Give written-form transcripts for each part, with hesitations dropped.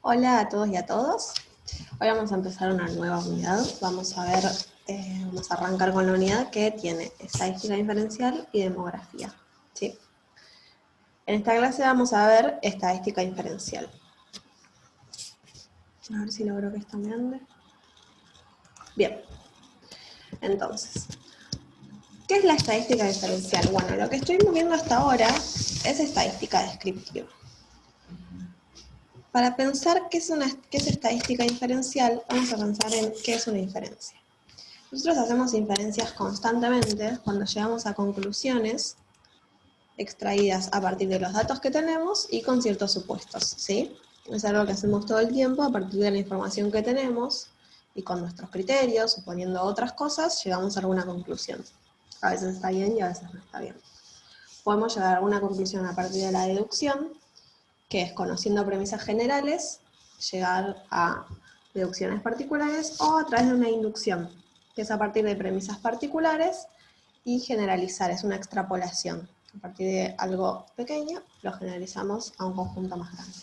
Hola a todos y a todos. Hoy vamos a empezar una nueva unidad. Vamos a ver, vamos a arrancar con la unidad que tiene estadística diferencial y demografía. ¿Sí? En esta clase vamos a ver estadística diferencial. A ver si logro que esto me ande. Bien. Entonces, ¿qué es la estadística diferencial? Bueno, lo que estuvimos viendo hasta ahora es estadística descriptiva. Para pensar qué es estadística diferencial, vamos a pensar en qué es una inferencia. Nosotros hacemos inferencias constantemente cuando llegamos a conclusiones extraídas a partir de los datos que tenemos y con ciertos supuestos, ¿sí? Es algo que hacemos todo el tiempo a partir de la información que tenemos y con nuestros criterios, suponiendo otras cosas, llegamos a alguna conclusión. A veces está bien y a veces no está bien. Podemos llegar a alguna conclusión a partir de la deducción, que es conociendo premisas generales, llegar a deducciones particulares, o a través de una inducción, que es a partir de premisas particulares y generalizar, es una extrapolación. A partir de algo pequeño lo generalizamos a un conjunto más grande.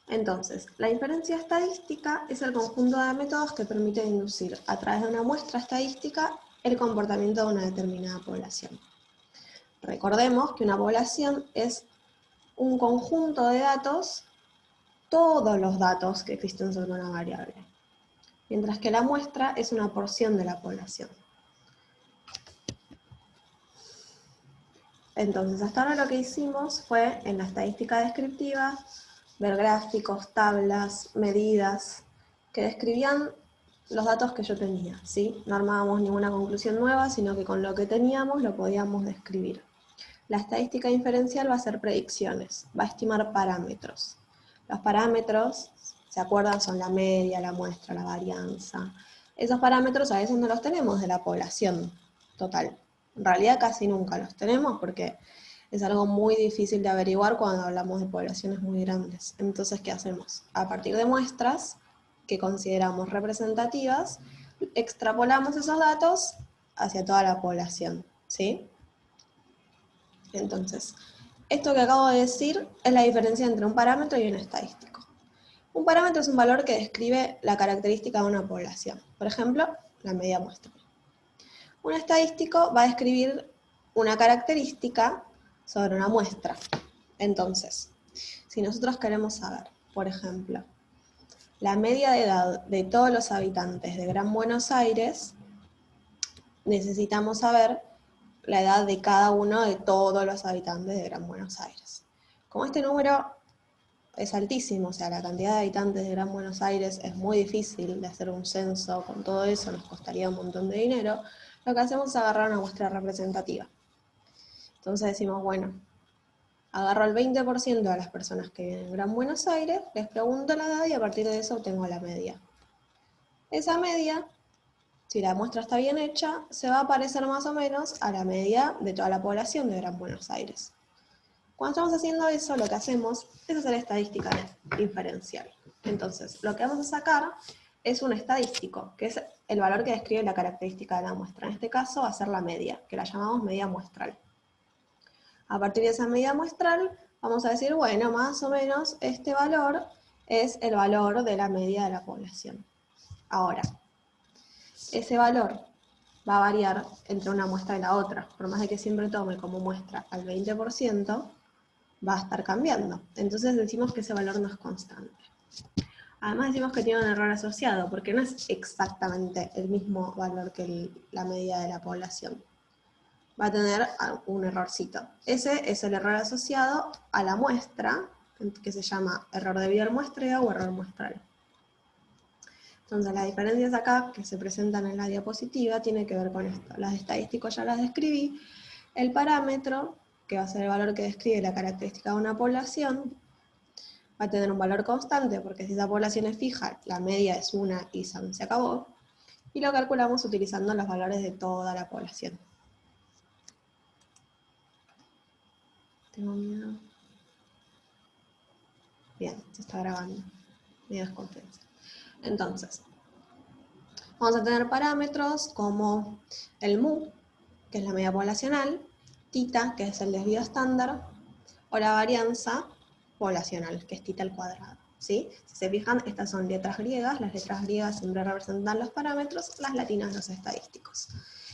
Entonces, la inferencia estadística es el conjunto de métodos que permiten inducir a través de una muestra estadística el comportamiento de una determinada población. Recordemos que una población es un conjunto de datos, todos los datos que existen sobre una variable, mientras que la muestra es una porción de la población. Entonces, hasta ahora lo que hicimos fue, en la estadística descriptiva, ver gráficos, tablas, medidas, que describían los datos que yo tenía, ¿sí? No armábamos ninguna conclusión nueva, sino que con lo que teníamos lo podíamos describir. La estadística inferencial va a hacer predicciones, va a estimar parámetros. Los parámetros, ¿se acuerdan? Son la media, la muestra, la varianza. Esos parámetros a veces no los tenemos de la población total. En realidad casi nunca los tenemos porque es algo muy difícil de averiguar cuando hablamos de poblaciones muy grandes. Entonces, ¿qué hacemos? A partir de muestras que consideramos representativas, extrapolamos esos datos hacia toda la población, ¿sí? Entonces, esto que acabo de decir es la diferencia entre un parámetro y un estadístico. Un parámetro es un valor que describe la característica de una población. Por ejemplo, la media muestral. Un estadístico va a describir una característica sobre una muestra. Entonces, si nosotros queremos saber, por ejemplo, la media de edad de todos los habitantes de Gran Buenos Aires, necesitamos saber la edad de cada uno de todos los habitantes de Gran Buenos Aires. Como este número es altísimo, o sea, la cantidad de habitantes de Gran Buenos Aires es muy difícil de hacer un censo, con todo eso nos costaría un montón de dinero, lo que hacemos es agarrar una muestra representativa. Entonces decimos, bueno, agarro el 20% de las personas que viven en Gran Buenos Aires, les pregunto la edad y a partir de eso obtengo la media. Esa media, si la muestra está bien hecha, se va a parecer más o menos a la media de toda la población de Gran Buenos Aires. Cuando estamos haciendo eso, lo que hacemos es hacer estadística inferencial. Entonces, lo que vamos a sacar es un estadístico, que es el valor que describe la característica de la muestra. En este caso va a ser la media, que la llamamos media muestral. A partir de esa media muestral, vamos a decir, bueno, más o menos este valor es el valor de la media de la población. Ahora, ese valor va a variar entre una muestra y la otra. Por más de que siempre tome como muestra al 20%, va a estar cambiando. Entonces decimos que ese valor no es constante. Además decimos que tiene un error asociado, porque no es exactamente el mismo valor que la media de la población. Va a tener un errorcito. Ese es el error asociado a la muestra, que se llama error debido al muestreo o error muestral. Entonces las diferencias acá que se presentan en la diapositiva tienen que ver con esto. Las estadísticas ya las describí. El parámetro, que va a ser el valor que describe la característica de una población, va a tener un valor constante, porque si esa población es fija, la media es 1 y se acabó, y lo calculamos utilizando los valores de toda la población. Tengo miedo. Bien, se está grabando. Me desconfianza. Entonces, vamos a tener parámetros como el mu, que es la media poblacional, tita, que es el desvío estándar, o la varianza poblacional, que es θ al cuadrado. ¿Sí? Si se fijan, estas son letras griegas, las letras griegas siempre representan los parámetros, las latinas los estadísticos.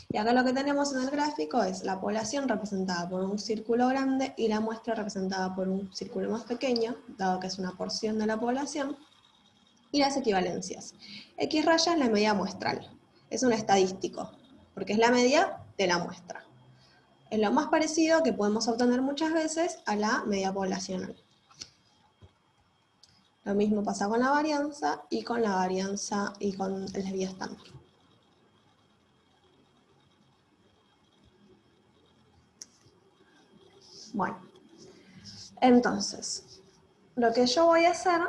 Y acá lo que tenemos en el gráfico es la población representada por un círculo grande y la muestra representada por un círculo más pequeño, dado que es una porción de la población, y las equivalencias. X raya es la media muestral, es un estadístico, porque es la media de la muestra. Es lo más parecido que podemos obtener muchas veces a la media poblacional. Lo mismo pasa con la varianza y con el desvío estándar. Bueno, entonces, lo que yo voy a hacer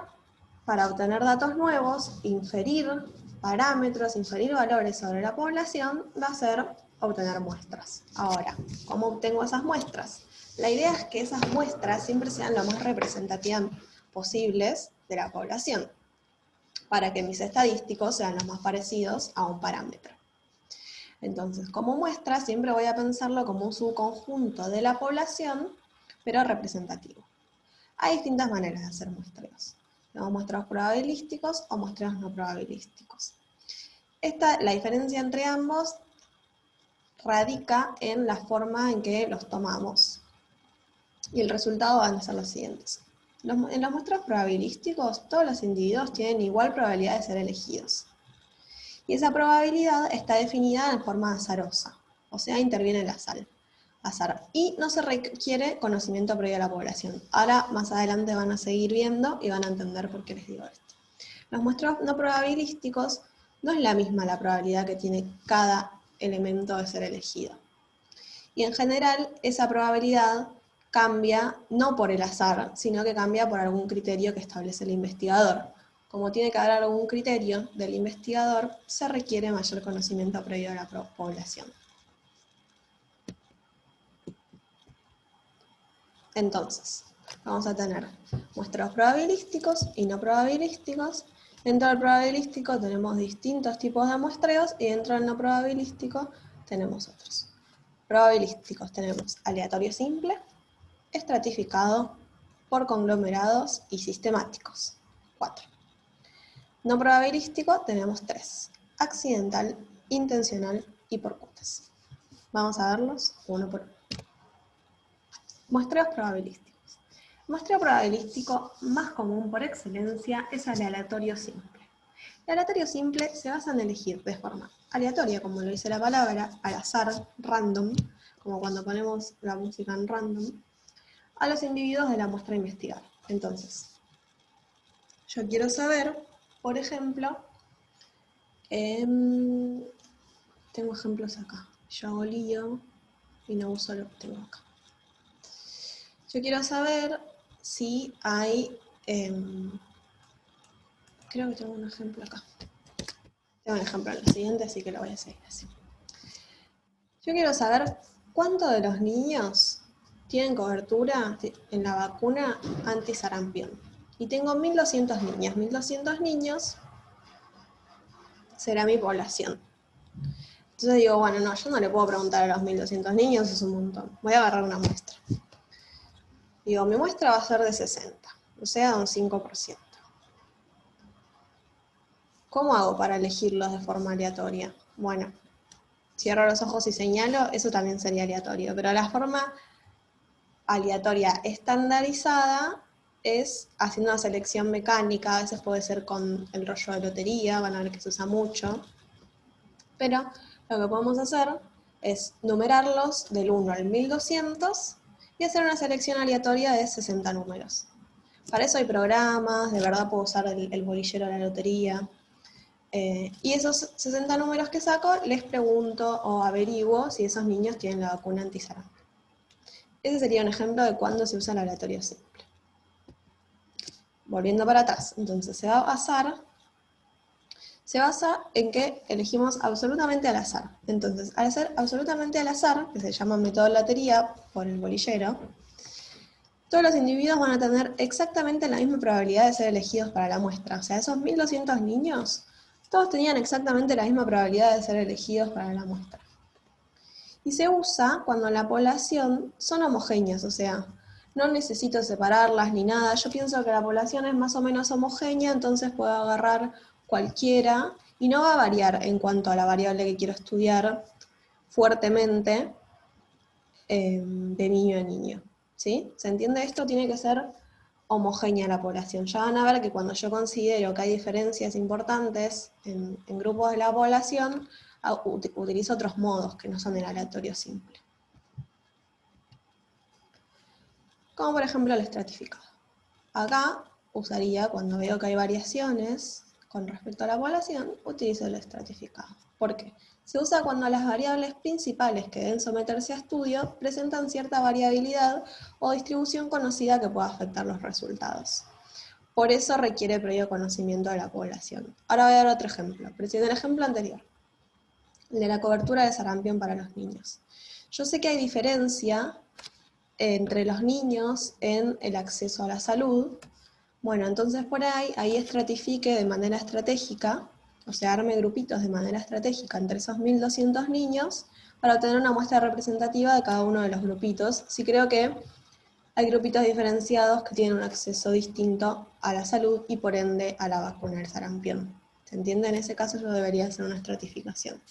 para obtener datos nuevos, inferir parámetros, inferir valores sobre la población, va a ser obtener muestras. Ahora, ¿cómo obtengo esas muestras? La idea es que esas muestras siempre sean lo más representativas posibles de la población, para que mis estadísticos sean los más parecidos a un parámetro. Entonces, como muestra, siempre voy a pensarlo como un subconjunto de la población, pero representativo. Hay distintas maneras de hacer muestreos. Tenemos muestreos probabilísticos o muestreos no probabilísticos. La diferencia entre ambos radica en la forma en que los tomamos. Y el resultado van a ser los siguientes. En los muestreos probabilísticos, todos los individuos tienen igual probabilidad de ser elegidos. Y esa probabilidad está definida en forma azarosa, o sea, interviene el azar. Y no se requiere conocimiento previo a la población. Ahora, más adelante van a seguir viendo y van a entender por qué les digo esto. Los muestreos no probabilísticos no es la misma la probabilidad que tiene cada elemento de ser elegido. Y en general, esa probabilidad cambia no por el azar, sino que cambia por algún criterio que establece el investigador. Como tiene que haber algún criterio del investigador, se requiere mayor conocimiento previo a la población. Entonces, vamos a tener muestreos probabilísticos y no probabilísticos. Dentro del probabilístico tenemos distintos tipos de muestreos y dentro del no probabilístico tenemos otros. Probabilísticos tenemos aleatorio simple, estratificado, por conglomerados y sistemáticos. 4. No probabilístico tenemos 3. Accidental, intencional y por cuotas. Vamos a verlos uno por uno. Muestreos probabilísticos. El muestreo probabilístico más común por excelencia es el aleatorio simple. El aleatorio simple se basa en elegir de forma aleatoria, como lo dice la palabra, al azar, random, como cuando ponemos la música en random, a los individuos de la muestra a investigar. Entonces, yo quiero saber, por ejemplo, tengo ejemplos acá. Yo hago lío y no uso lo que tengo acá. Yo quiero saber si hay, creo que tengo un ejemplo acá. Tengo un ejemplo en lo siguiente, así que lo voy a seguir así. Yo quiero saber cuántos de los niños tienen cobertura en la vacuna anti-sarampión. Y tengo 1.200 niñas. 1.200 niños será mi población. Entonces digo, bueno, no, yo no le puedo preguntar a los 1.200 niños, es un montón. Voy a agarrar una muestra. Digo, mi muestra va a ser de 60, o sea, un 5%. ¿Cómo hago para elegirlos de forma aleatoria? Bueno, cierro los ojos y señalo, eso también sería aleatorio, pero la forma aleatoria estandarizada es haciendo una selección mecánica, a veces puede ser con el rollo de lotería, van a ver que se usa mucho, pero lo que podemos hacer es numerarlos del 1 al 1.200 y hacer una selección aleatoria de 60 números. Para eso hay programas, de verdad puedo usar el bolillero de la lotería. Y esos 60 números que saco, les pregunto o averiguo si esos niños tienen la vacuna anti-sarampión. Ese sería un ejemplo de cuándo se usa el aleatorio simple. Volviendo para atrás, entonces se va a basar, se basa en que elegimos absolutamente al azar. Entonces, al ser absolutamente al azar, que se llama método lotería por el bolillero, todos los individuos van a tener exactamente la misma probabilidad de ser elegidos para la muestra. O sea, esos 1.200 niños, todos tenían exactamente la misma probabilidad de ser elegidos para la muestra. Y se usa cuando la población son homogéneos, o sea, No necesito separarlas ni nada. Yo pienso que la población es más o menos homogénea, entonces puedo agarrar cualquiera y no va a variar en cuanto a la variable que quiero estudiar fuertemente de niño a niño. ¿Sí? ¿Se entiende esto? Tiene que ser homogénea la población. Ya van a ver que cuando yo considero que hay diferencias importantes en grupos de la población, utilizo otros modos que no son el aleatorio simple. Como por ejemplo el estratificado. Acá usaría, cuando veo que hay variaciones con respecto a la población, utilizo el estratificado. ¿Por qué? Se usa cuando las variables principales que deben someterse a estudio presentan cierta variabilidad o distribución conocida que pueda afectar los resultados. Por eso requiere previo conocimiento de la población. Ahora voy a dar otro ejemplo, pero si en el ejemplo anterior, el de la cobertura de sarampión para los niños. Yo sé que hay diferencia entre los niños en el acceso a la salud. Bueno, entonces por ahí estratifique de manera estratégica, o sea, arme grupitos de manera estratégica entre esos 1.200 niños para obtener una muestra representativa de cada uno de los grupitos. Sí creo que hay grupitos diferenciados que tienen un acceso distinto a la salud y por ende a la vacuna del sarampión. ¿Se entiende? En ese caso yo debería hacer una estratificación.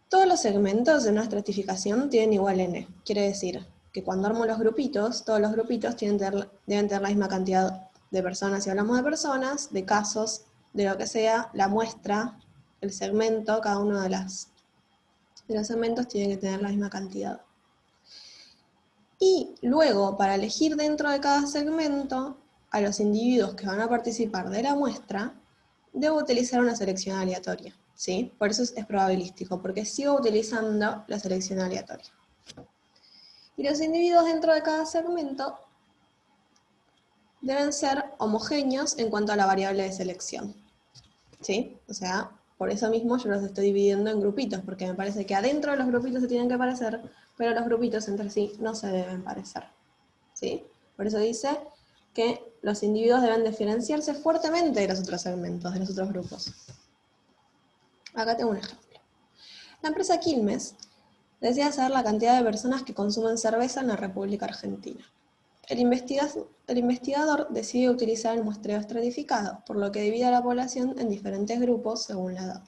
Todos los segmentos de una estratificación tienen igual n. Quiere decir que cuando armo los grupitos, todos los grupitos deben tener la misma cantidad de personas. Si hablamos de personas, de casos, de lo que sea, la muestra, el segmento, cada uno de los segmentos tiene que tener la misma cantidad. Y luego, para elegir dentro de cada segmento a los individuos que van a participar de la muestra, debo utilizar una selección aleatoria. ¿Sí? Por eso es probabilístico, porque sigo utilizando la selección aleatoria. Y los individuos dentro de cada segmento deben ser homogéneos en cuanto a la variable de selección. ¿Sí? O sea, por eso mismo yo los estoy dividiendo en grupitos, porque me parece que adentro de los grupitos se tienen que parecer, pero los grupitos entre sí no se deben parecer. ¿Sí? Por eso dice que los individuos deben diferenciarse fuertemente de los otros segmentos, de los otros grupos. Acá tengo un ejemplo. La empresa Quilmes desea saber la cantidad de personas que consumen cerveza en la República Argentina. El investigador decide utilizar el muestreo estratificado, por lo que divide a la población en diferentes grupos según la edad.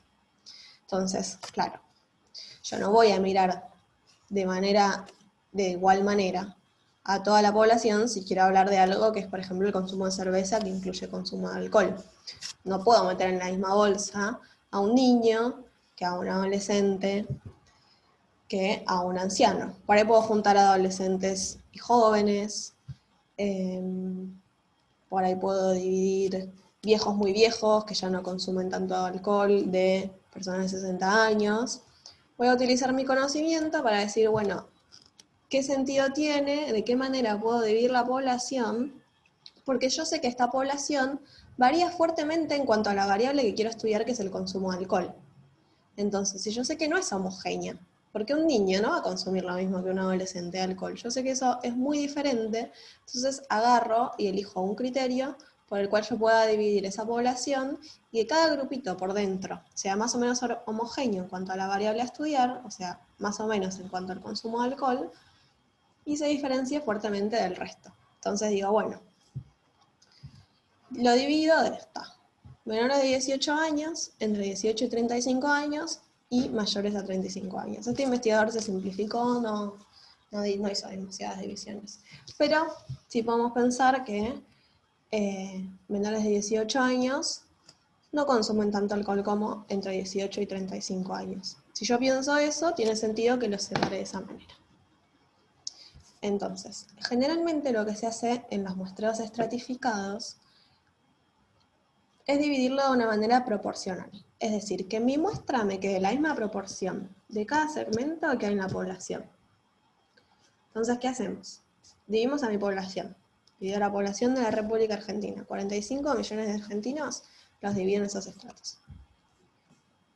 Entonces, claro, yo no voy a mirar de igual manera a toda la población si quiero hablar de algo que es, por ejemplo, el consumo de cerveza que incluye consumo de alcohol. No puedo meter en la misma bolsa a un niño que a un adolescente que a un anciano. Por ahí puedo juntar adolescentes y jóvenes, por ahí puedo dividir viejos muy viejos que ya no consumen tanto alcohol de personas de 60 años. Voy a utilizar mi conocimiento para decir, bueno, ¿qué sentido tiene? ¿De qué manera puedo dividir la población? Porque yo sé que esta población varía fuertemente en cuanto a la variable que quiero estudiar, que es el consumo de alcohol. Entonces, si yo sé que no es homogénea, porque un niño no va a consumir lo mismo que un adolescente de alcohol, yo sé que eso es muy diferente, entonces agarro y elijo un criterio por el cual yo pueda dividir esa población y que cada grupito por dentro sea más o menos homogéneo en cuanto a la variable a estudiar, o sea, más o menos en cuanto al consumo de alcohol, y se diferencie fuertemente del resto. Entonces digo, bueno, lo divido de esta. Menores de 18 años, entre 18 y 35 años, y mayores a 35 años. Este investigador se simplificó, no hizo demasiadas divisiones. Pero sí podemos pensar que menores de 18 años no consumen tanto alcohol como entre 18 y 35 años. Si yo pienso eso, tiene sentido que los separe de esa manera. Entonces, generalmente lo que se hace en los muestreos estratificados es dividirlo de una manera proporcional. Es decir, que mi muestra me quede la misma proporción de cada segmento que hay en la población. Entonces, ¿qué hacemos? Dividimos a mi población. Divido a la población de la República Argentina. 45 millones de argentinos los divido en esos estratos.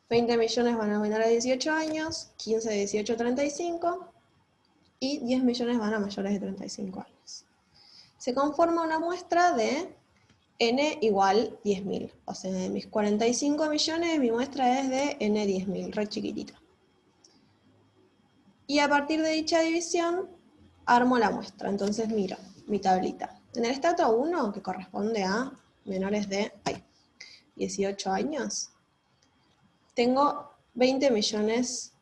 20 millones van a menores de 18 años, 15 de 18 a 35 y 10 millones van a mayores de 35 años. Se conforma una muestra de n igual 10.000. O sea, de mis 45 millones, mi muestra es de n 10.000, re chiquitita. Y a partir de dicha división, armo la muestra. Entonces miro mi tablita. En el estrato 1, que corresponde a menores de 18 años, tengo 20 millones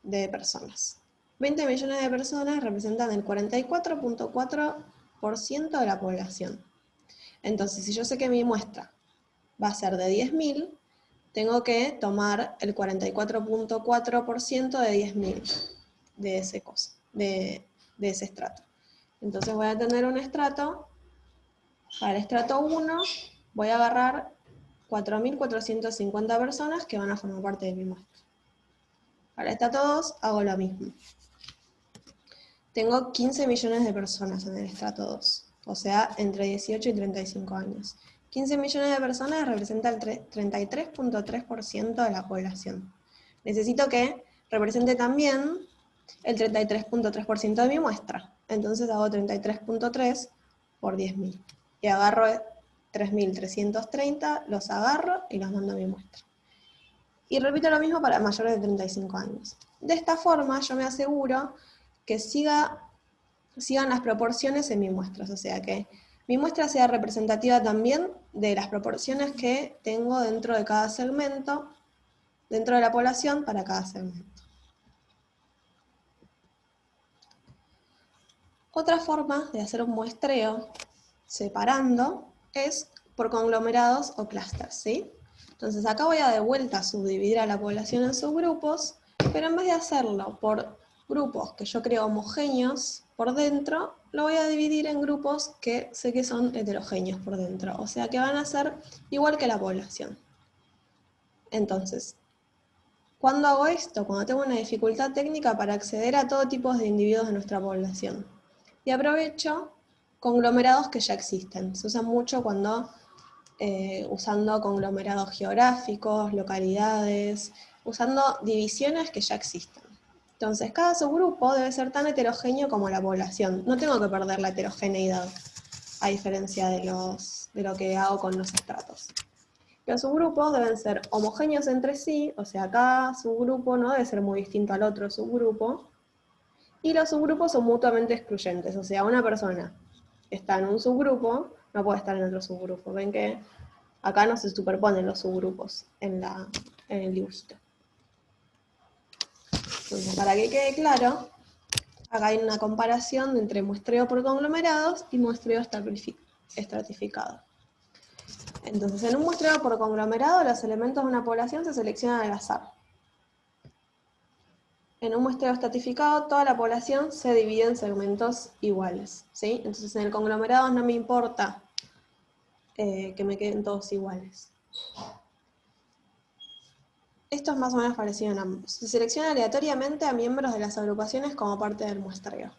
de personas. 20 millones de personas representan el 44.4% de la población. Entonces, si yo sé que mi muestra va a ser de 10.000, tengo que tomar el 44.4% de 10.000 de ese de ese estrato. Entonces voy a tener un estrato, para el estrato 1 voy a agarrar 4.450 personas que van a formar parte de mi muestra. Para el estrato 2 hago lo mismo. Tengo 15 millones de personas en el estrato 2, o sea, entre 18 y 35 años. 15 millones de personas representa el 33.3% de la población. Necesito que represente también el 33.3% de mi muestra. Entonces hago 33.3 por 10.000. Y agarro 3.330, los agarro y los mando a mi muestra. Y repito lo mismo para mayores de 35 años. De esta forma yo me aseguro que sigan las proporciones en mis muestras, o sea que mi muestra sea representativa también de las proporciones que tengo dentro de cada segmento, dentro de la población para cada segmento. Otra forma de hacer un muestreo separando es por conglomerados o clústeres, ¿sí? Entonces acá voy a de vuelta subdividir a la población en subgrupos, pero en vez de hacerlo por grupos que yo creo homogéneos por dentro, lo voy a dividir en grupos que sé que son heterogéneos por dentro, o sea que van a ser igual que la población. Entonces, ¿cuándo hago esto? Cuando tengo una dificultad técnica para acceder a todo tipo de individuos de nuestra población. Y aprovecho conglomerados que ya existen. Se usan mucho cuando usando conglomerados geográficos, localidades, usando divisiones que ya existen. Entonces, cada subgrupo debe ser tan heterogéneo como la población. No tengo que perder la heterogeneidad, a diferencia de lo que hago con los estratos. Los subgrupos deben ser homogéneos entre sí, o sea, cada subgrupo no debe ser muy distinto al otro subgrupo, y los subgrupos son mutuamente excluyentes, o sea, una persona que está en un subgrupo no puede estar en otro subgrupo. Ven que acá no se superponen los subgrupos en el dibujito. Entonces, para que quede claro, acá hay una comparación entre muestreo por conglomerados y muestreo estratificado. Entonces, en un muestreo por conglomerado, los elementos de una población se seleccionan al azar. En un muestreo estratificado, toda la población se divide en segmentos iguales, ¿sí? Entonces, en el conglomerado no me importa que me queden todos iguales. Esto es más o menos parecido en ambos. Se selecciona aleatoriamente a miembros de las agrupaciones como parte del muestreo.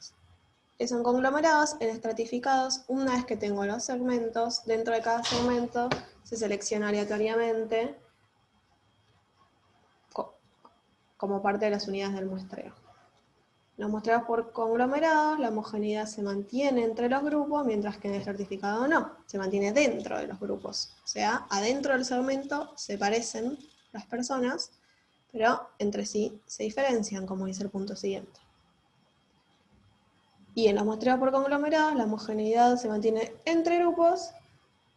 Son conglomerados, en estratificados, una vez que tengo los segmentos, dentro de cada segmento se selecciona aleatoriamente como parte de las unidades del muestreo. Los muestreos por conglomerados, la homogeneidad se mantiene entre los grupos, mientras que en el estratificado no, se mantiene dentro de los grupos. O sea, adentro del segmento se parecen las personas, pero entre sí se diferencian, como dice el punto siguiente. Y en los muestreos por conglomerados, la homogeneidad se mantiene entre grupos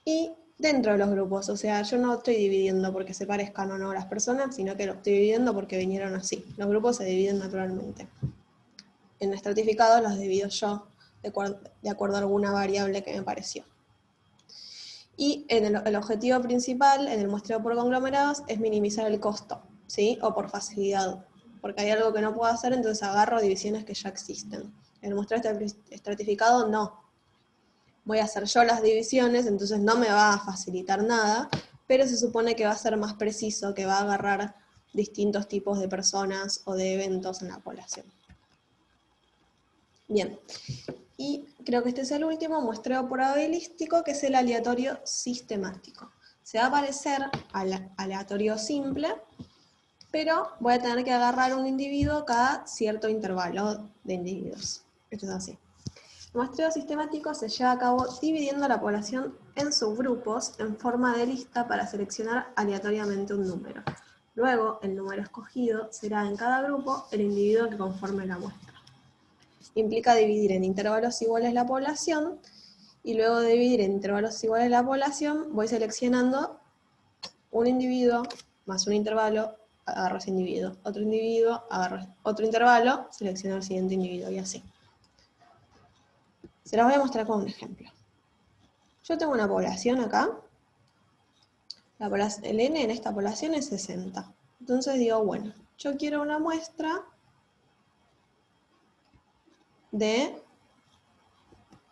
y dentro de los grupos. O sea, yo no estoy dividiendo porque se parezcan o no las personas, sino que lo estoy dividiendo porque vinieron así. Los grupos se dividen naturalmente. En estratificado los divido yo de acuerdo a alguna variable que me pareció. Y el objetivo principal en el muestreo por conglomerados es minimizar el costo, ¿sí? O por facilidad. Porque hay algo que no puedo hacer, entonces agarro divisiones que ya existen. En el muestreo estratificado no. Voy a hacer yo las divisiones, entonces no me va a facilitar nada, pero se supone que va a ser más preciso, que va a agarrar distintos tipos de personas o de eventos en la población. Bien, y creo que este es el último, muestreo probabilístico, que es el aleatorio sistemático. Se va a parecer al aleatorio simple, pero voy a tener que agarrar un individuo cada cierto intervalo de individuos. Esto es así. El muestreo sistemático se lleva a cabo dividiendo la población en subgrupos en forma de lista para seleccionar aleatoriamente un número. Luego, el número escogido será en cada grupo el individuo que conforme la muestra. implica dividir en intervalos iguales la población, y luego de dividir en intervalos iguales la población, voy seleccionando un individuo más un intervalo, agarro ese individuo, otro individuo, agarro otro intervalo, selecciono el siguiente individuo, y así. Se los voy a mostrar con un ejemplo. Yo tengo una población acá, el n en esta población es 60. Entonces digo, bueno, yo quiero una muestra de...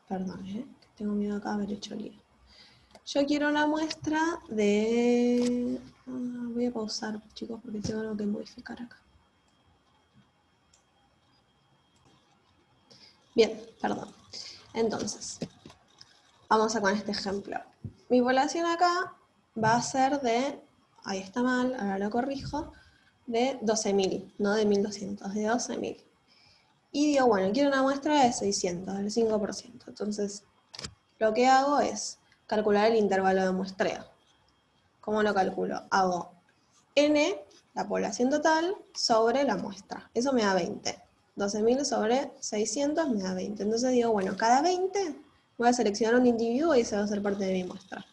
Perdón, tengo miedo acá de haber hecho lío. Yo quiero una muestra de... voy a pausar, chicos, porque tengo algo que modificar acá. Bien, perdón. Entonces, vamos a con este ejemplo. Mi población acá va a ser de... Ahí está mal, ahora lo corrijo. De 12.000, no de 1.200, de 12.000. Y digo, bueno, quiero una muestra de 600, del 5%. Entonces, lo que hago es calcular el intervalo de muestreo. ¿Cómo lo calculo? Hago n, la población total, sobre la muestra. Eso me da 20. 12.000 sobre 600 me da 20. Entonces digo, bueno, cada 20 voy a seleccionar un individuo y ese va a ser parte de mi muestra.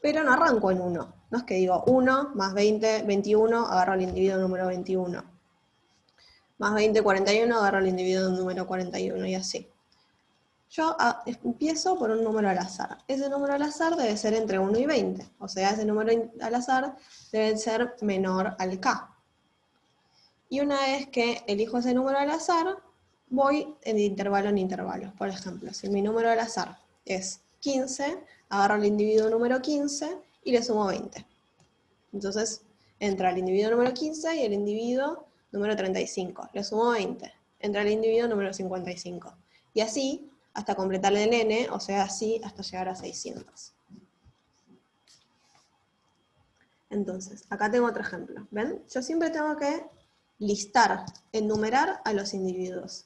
Pero no arranco en 1. No es que digo 1 más 20, 21, agarro al individuo número 21. Más 20, 41, agarro al individuo número 41 y así. Yo empiezo por un número al azar. Ese número al azar debe ser entre 1 y 20. O sea, ese número al azar debe ser menor al k. Y una vez que elijo ese número al azar, voy de intervalo en intervalo. Por ejemplo, si mi número al azar es 15, agarro al individuo número 15 y le sumo 20. Entonces, entra el individuo número 15 y el individuo número 35. Le sumo 20. Entra el individuo número 55. Y así hasta completar el n, o sea, así hasta llegar a 600. Entonces, acá tengo otro ejemplo. ¿Ven? Yo siempre tengo que listar, enumerar a los individuos.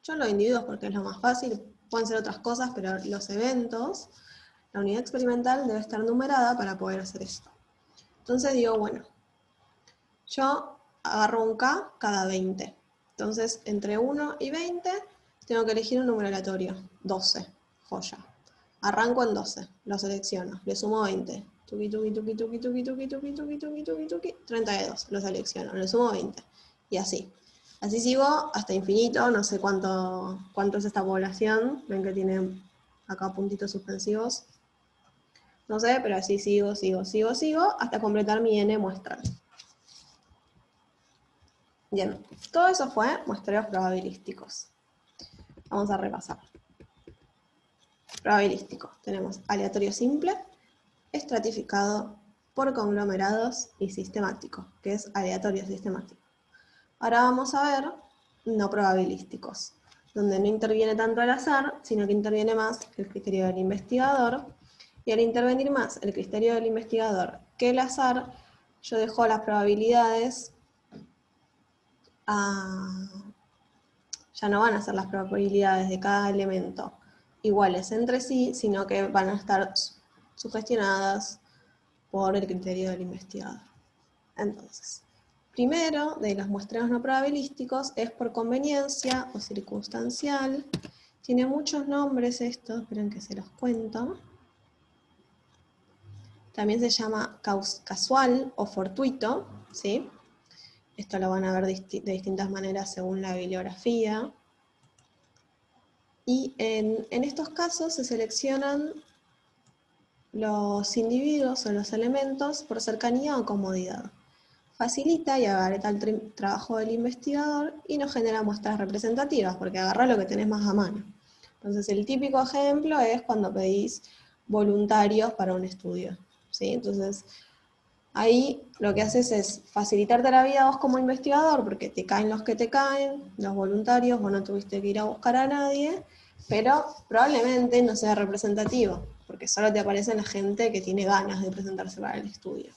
Yo los individuos porque es lo más fácil, pueden ser otras cosas, pero los eventos, la unidad experimental debe estar numerada para poder hacer esto. Entonces digo, bueno, yo agarro un k cada 20. Entonces, entre 1 y 20, tengo que elegir un número aleatorio. 12, joya. Arranco en 12, lo selecciono, le sumo 20. Tuki, tuki, tuki, tuki, tuki, tuki, tuki, tuki, tuki, tuki, tuki, 32, lo selecciono, le sumo 20. Y así. Así sigo hasta infinito, no sé cuánto es esta población. Ven que tiene acá puntitos suspensivos. No sé, pero así sigo, hasta completar mi n muestral. Bien, todo eso fue muestreos probabilísticos. Vamos a repasar. Probabilístico. Tenemos aleatorio simple, estratificado, por conglomerados y sistemático, que es aleatorio sistemático. Ahora vamos a ver no probabilísticos, donde no interviene tanto el azar, sino que interviene más el criterio del investigador, y al intervenir más el criterio del investigador que el azar, yo dejo las probabilidades ya no van a ser las probabilidades de cada elemento iguales entre sí, sino que van a estar sugestionadas por el criterio del investigador. Entonces, primero de los muestreos no probabilísticos es por conveniencia o circunstancial. Tiene muchos nombres esto, esperen que se los cuento. También se llama casual o fortuito, ¿sí? Esto lo van a ver de distintas maneras según la bibliografía. Y en estos casos se seleccionan los individuos o los elementos por cercanía o comodidad. Facilita y abarata el trabajo del investigador y no genera muestras representativas, porque agarra lo que tenés más a mano. Entonces, el típico ejemplo es cuando pedís voluntarios para un estudio, ¿sí? Entonces, ahí lo que haces es facilitarte la vida a vos como investigador, porque te caen los que te caen, los voluntarios, vos no tuviste que ir a buscar a nadie, pero probablemente no sea representativo, porque solo te aparece la gente que tiene ganas de presentarse para el estudio.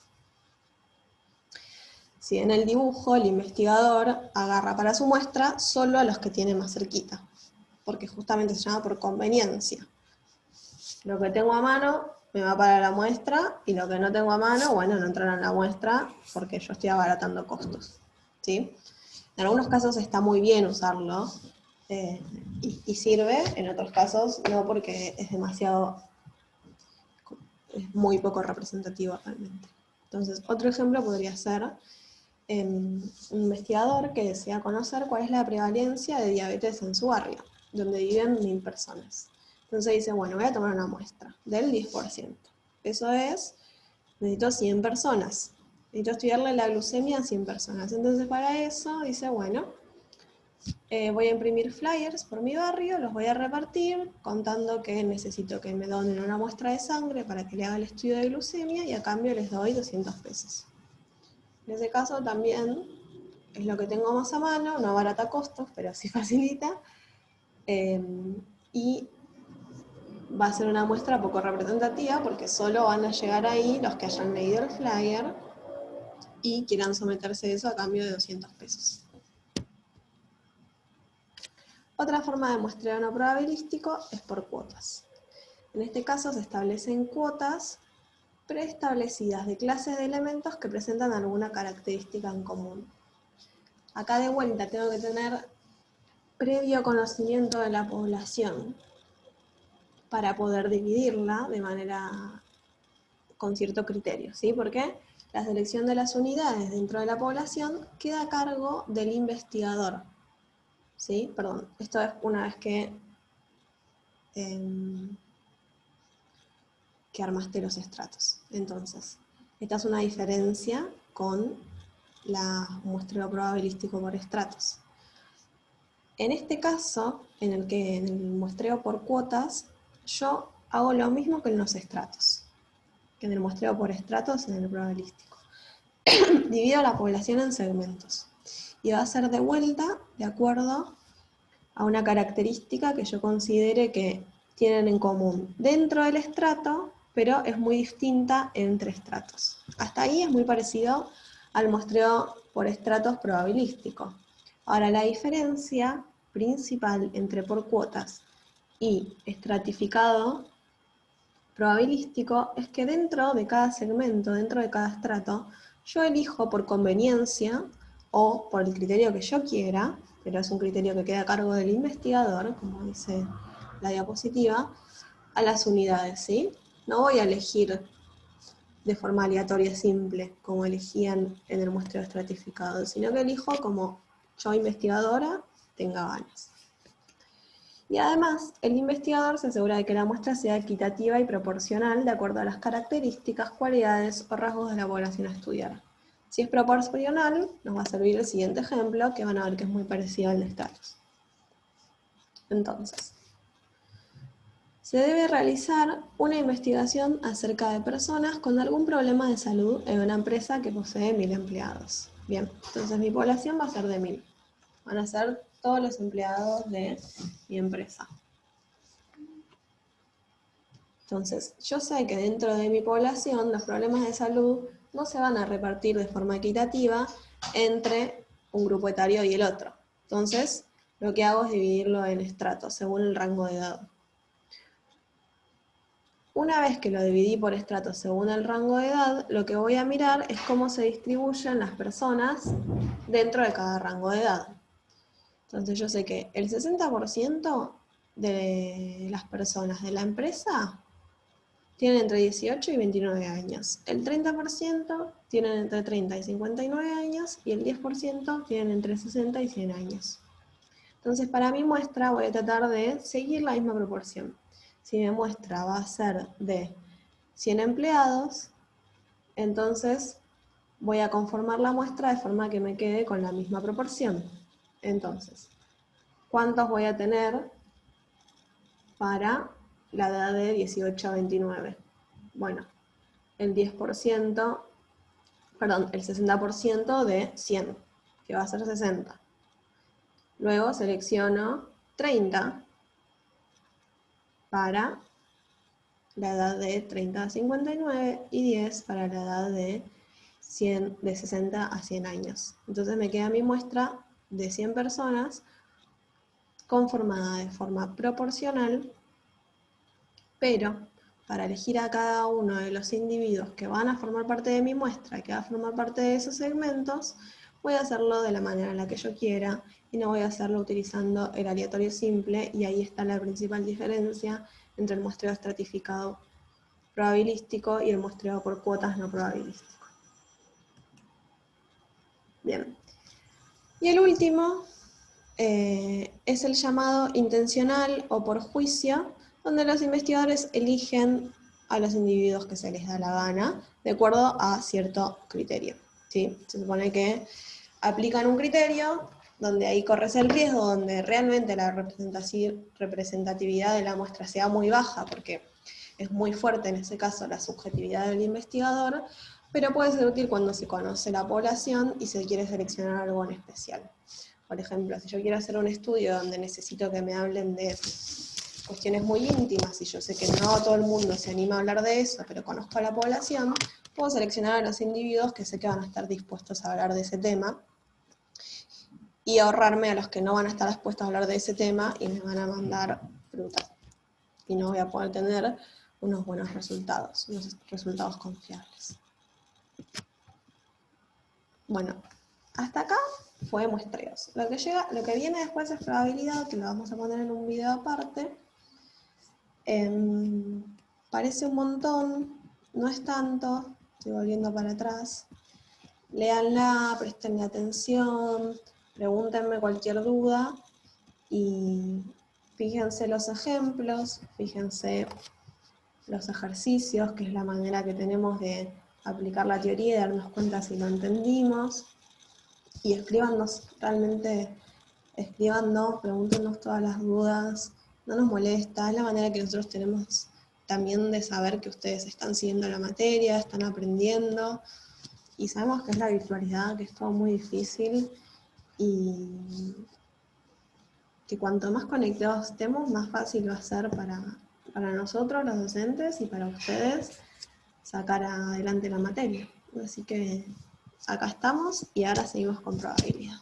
Si en el dibujo el investigador agarra para su muestra solo a los que tiene más cerquita, porque justamente se llama por conveniencia. Lo que tengo a mano me va para la muestra, y lo que no tengo a mano, bueno, no entrará en la muestra porque yo estoy abaratando costos, ¿sí? En algunos casos está muy bien usarlo, y sirve, en otros casos no, porque es muy poco representativo realmente. Entonces, otro ejemplo podría ser un investigador que desea conocer cuál es la prevalencia de diabetes en su barrio, donde viven 1000 personas. Entonces dice, bueno, voy a tomar una muestra del 10%. Eso es, necesito 100 personas. Necesito estudiarle la glucemia a 100 personas. Entonces para eso dice, bueno, voy a imprimir flyers por mi barrio, los voy a repartir, contando que necesito que me donen una muestra de sangre para que le haga el estudio de glucemia y a cambio les doy 200 pesos. En ese caso también es lo que tengo más a mano, no abarata costos, pero sí facilita. Y va a ser una muestra poco representativa porque solo van a llegar ahí los que hayan leído el flyer y quieran someterse a eso a cambio de 200 pesos. Otra forma de muestreo no probabilístico es por cuotas. En este caso se establecen cuotas preestablecidas de clases de elementos que presentan alguna característica en común. Acá de vuelta tengo que tener previo conocimiento de la población para poder dividirla de manera con cierto criterio, ¿sí? Porque la selección de las unidades dentro de la población queda a cargo del investigador, ¿sí? Perdón, esto es una vez que armaste los estratos. Entonces, esta es una diferencia con la muestreo probabilístico por estratos. En este caso, en el muestreo por cuotas, yo hago lo mismo que en los estratos, que en el muestreo por estratos en el probabilístico. Divido la población en segmentos y va a ser de vuelta de acuerdo a una característica que yo considere que tienen en común dentro del estrato, pero es muy distinta entre estratos. Hasta ahí es muy parecido al muestreo por estratos probabilístico. Ahora, la diferencia principal entre por cuotas y estratificado probabilístico es que dentro de cada segmento, dentro de cada estrato, yo elijo por conveniencia o por el criterio que yo quiera, pero es un criterio que queda a cargo del investigador, como dice la diapositiva, a las unidades, ¿sí? No voy a elegir de forma aleatoria simple, como elegían en el muestreo estratificado, sino que elijo como yo investigadora tenga ganas. Y además, el investigador se asegura de que la muestra sea equitativa y proporcional de acuerdo a las características, cualidades o rasgos de la población a estudiar. Si es proporcional, nos va a servir el siguiente ejemplo, que van a ver que es muy parecido al de estatus. Entonces, se debe realizar una investigación acerca de personas con algún problema de salud en una empresa que posee 1000 empleados. Bien, entonces mi población va a ser de 1000. Van a ser todos los empleados de mi empresa. Entonces, yo sé que dentro de mi población los problemas de salud no se van a repartir de forma equitativa entre un grupo etario y el otro. Entonces, lo que hago es dividirlo en estratos, según el rango de edad. Una vez que lo dividí por estratos según el rango de edad, lo que voy a mirar es cómo se distribuyen las personas dentro de cada rango de edad. Entonces, yo sé que el 60% de las personas de la empresa tienen entre 18 y 29 años. El 30% tienen entre 30 y 59 años y el 10% tienen entre 60 y 100 años. Entonces, para mi muestra voy a tratar de seguir la misma proporción. Si mi muestra va a ser de 100 empleados, entonces voy a conformar la muestra de forma que me quede con la misma proporción. Entonces, ¿cuántos voy a tener para la edad de 18 a 29? Bueno, el 10%, perdón, el 60% de 100, que va a ser 60. Luego selecciono 30 para la edad de 30 a 59 y 10 para la edad de 60 a 100 años. Entonces me queda mi muestra de 100 personas conformada de forma proporcional, pero para elegir a cada uno de los individuos que van a formar parte de mi muestra, que va a formar parte de esos segmentos, voy a hacerlo de la manera en la que yo quiera y no voy a hacerlo utilizando el aleatorio simple, y ahí está la principal diferencia entre el muestreo estratificado probabilístico y el muestreo por cuotas no probabilístico. Bien. Y el último es el llamado intencional o por juicio, donde los investigadores eligen a los individuos que se les da la gana, de acuerdo a cierto criterio, ¿sí? Se supone que aplican un criterio donde ahí corres el riesgo, donde realmente la representatividad de la muestra sea muy baja, porque es muy fuerte en ese caso la subjetividad del investigador, pero puede ser útil cuando se conoce la población y se quiere seleccionar algo en especial. Por ejemplo, si yo quiero hacer un estudio donde necesito que me hablen de cuestiones muy íntimas y yo sé que no todo el mundo se anima a hablar de eso, pero conozco a la población, puedo seleccionar a los individuos que sé que van a estar dispuestos a hablar de ese tema y ahorrarme a los que no van a estar dispuestos a hablar de ese tema y me van a mandar frutas. Y no voy a poder tener unos buenos resultados, unos resultados confiables. Bueno, hasta acá fue muestreos. Lo que viene después es probabilidad, que lo vamos a poner en un video aparte. Parece un montón, no es tanto, estoy volviendo para atrás. Léanla, prestenle atención, pregúntenme cualquier duda y fíjense los ejemplos, fíjense los ejercicios, que es la manera que tenemos de aplicar la teoría y darnos cuenta si lo entendimos. Y escríbanos, realmente escríbanos, pregúntenos todas las dudas, no nos molesta, es la manera que nosotros tenemos también de saber que ustedes están siguiendo la materia, están aprendiendo, y sabemos que es la virtualidad, que es todo muy difícil, y que cuanto más conectados estemos, más fácil va a ser para nosotros, los docentes, y para ustedes sacar adelante la materia. Así que acá estamos y ahora seguimos con probabilidad.